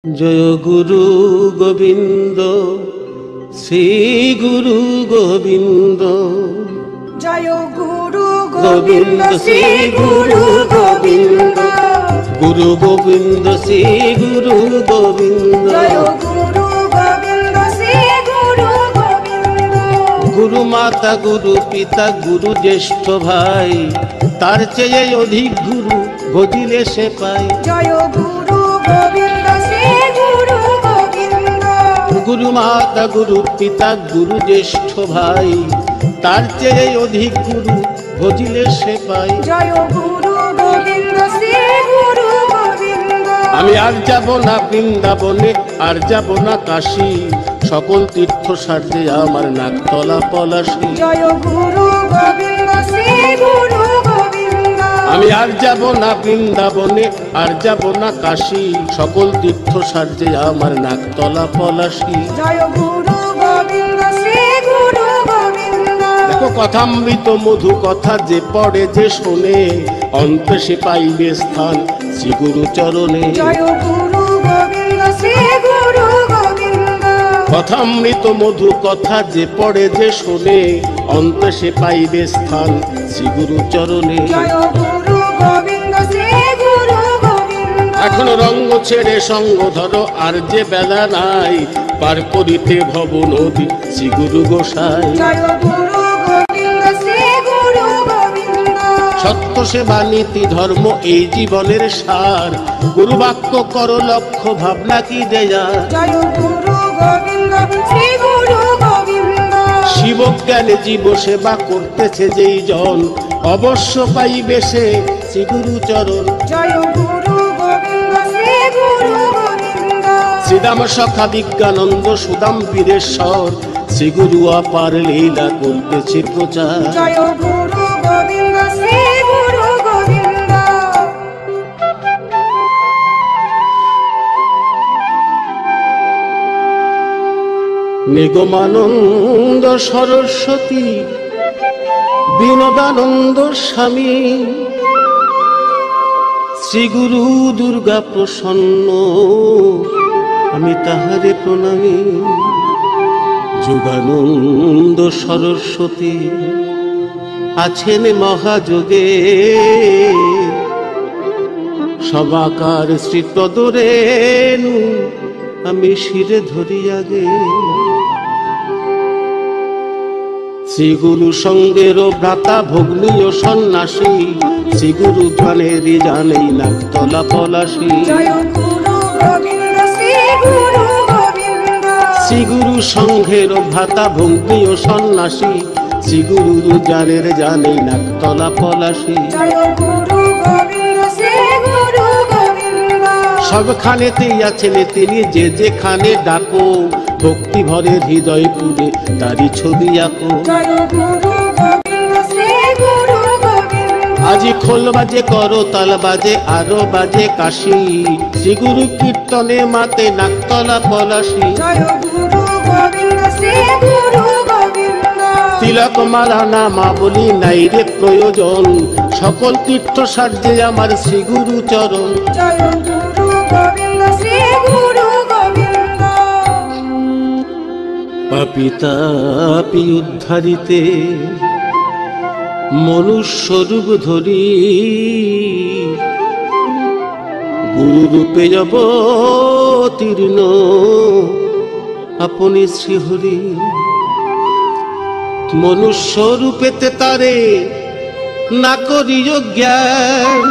জয় গুরু গোবিন্দ, শ্রী গুরু গোবিন্দ। জয় গুরু গোবিন্দ, শ্রী গুরু গোবিন্দ। গুরু গোবিন্দ, শ্রী গুরু গোবিন্দ। জয় গুরু গোবিন্দ, শ্রী গুরু গোবিন্দ। গুরু মাতা, গুরু পিতা, গুরু জ্যেষ্ঠ ভাই, তার চেয়ে অধিক গুরু ভজিলে সে পায়। জয় গুরু গোবিন্দ, শ্রী গুরু গোবিন্দ। গুরু মাতা, গুরু পিতা, গুরু জ্যেষ্ঠ ভাই, তার চেয়ে অধিক গুরু ভজিলে সে পায়। জয় গুরু গোবিন্দ, শ্রী গুরু গোবিন্দ। আমি আর যাব না বৃন্দাবনে, আর যাব না কাশী, সকল তীর্থ সার্জে আমার নাকতলা পলাশী। জয় গুরু গোবিন্দ, শ্রী গুরু গোবিন্দ। আমি আর যাব না বৃন্দাবনে, আর যাব না কাশী, সকল তীর্থ সার্জে আমার নাকতলা পলাশী। জয় গুরু গোবিন্দ, শ্রী গুরু গোবিন্দ। দেখো কথামৃত মধু কথা যে পড়ে যে শোনে, অন্তে সে পাইবে স্থান শ্রী গুরু চরণে। জয় গুরু গোবিন্দ, শ্রী গুরু গোবিন্দ। কথামৃত মধু কথা যে পড়ে যে শোনে, অন্তে সে পাইবে স্থান শ্রী গুরু চরণে। জয় গুরু গোবিন্দ, শ্রী গুরু গোবিন্দ। এখন রঙ্গ ছেড়ে সঙ্গ ধরো, আর যে বেলা নাই, পার করিতে ভব নদী শ্রী গুরু গোসাই। জয় গুরু গোবিন্দ, শ্রী গুরু গোবিন্দ। সত্য সেবা নীতি ধর্ম এই জীবনের সার, গুরু বাক্য কর লক্ষ্য ভাবনা কি দেয়া। জয় গুরু গোবিন্দ, শ্রী গুরু গোবিন্দ। শিব জ্ঞানে জীব সেবা করতেছে যেই জন, অবশ্য পাইবে সে শ্রী গুরু চরণ। জয় গুরু গোবিন্দ, শ্রী গুরু গোবিন্দ। শ্রীদাম সখা বিজ্ঞানন্দ সুদাম বীরেশ্বর, শ্রী গুরু অপার লীলা করতেছে প্রচার। জয় গুরু গোবিন্দ, শ্রী গুরু গোবিন্দ। নিগমানন্দ সরস্বতী, বিনোদানন্দ স্বামী, শ্রী গুরু দুর্গা প্রসন্ন, আমি তাহারে প্রণামী। যোগানন্দ সরস্বতী আছেন মহাযোগে, সবাকার শ্রীপদরেণু আমি শিরে ধরিয়া গে। শ্রী গুরু সঙ্গের ভ্রাতা ভগ্নীয় সন্ন্যাসী, শ্রী গুরু ধ্যানের জানেই নাকতলা পলাশী। জয় গুরু গোবিন্দ, শ্রী গুরু গোবিন্দ। শ্রী গুরু সংঘের ভ্রাতা ভগ্নীয় সন্ন্যাসী, শ্রী গুরু জানের জানেই নাকতলা পলাশী। জয় গুরু গোবিন্দ, শ্রী গুরু গোবিন্দ। সবখানেতেই আছেন তিনি, যে যেখানে ডাকো, ভক্তি ভরে হৃদয় পুরে তারি ছবি আঁকো। জয় গুরু গোবিন্দ, শ্রী গুরু গোবিন্দ। আজি খোল বাজে করো তাল বাজে আরো বাজে কাশি, শ্রী গুরু কীর্তনে মাতে নাকতলা পলাশী। জয় গুরু গোবিন্দ, শ্রী গুরু গোবিন্দ। তিলক মালা নামা বলি নাই রে প্রয়োজন, সকল তীর্থ সার্জে আমার শ্রী গুরু চরণ। জয় গুরু গোবিন্দ, শ্রী গুরু গোবিন্দ। পাপী তাপী উদ্ধারিতে মনুষ্য রূপ ধরি, গুরু রূপে অবতীর্ণ আপনি শ্রীহরি। মনুষ্য রূপেতে তারে না করিও জ্ঞান,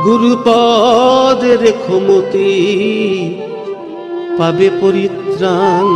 গুরু পদের ক্ষমতি পাবে পরিত্রাণ।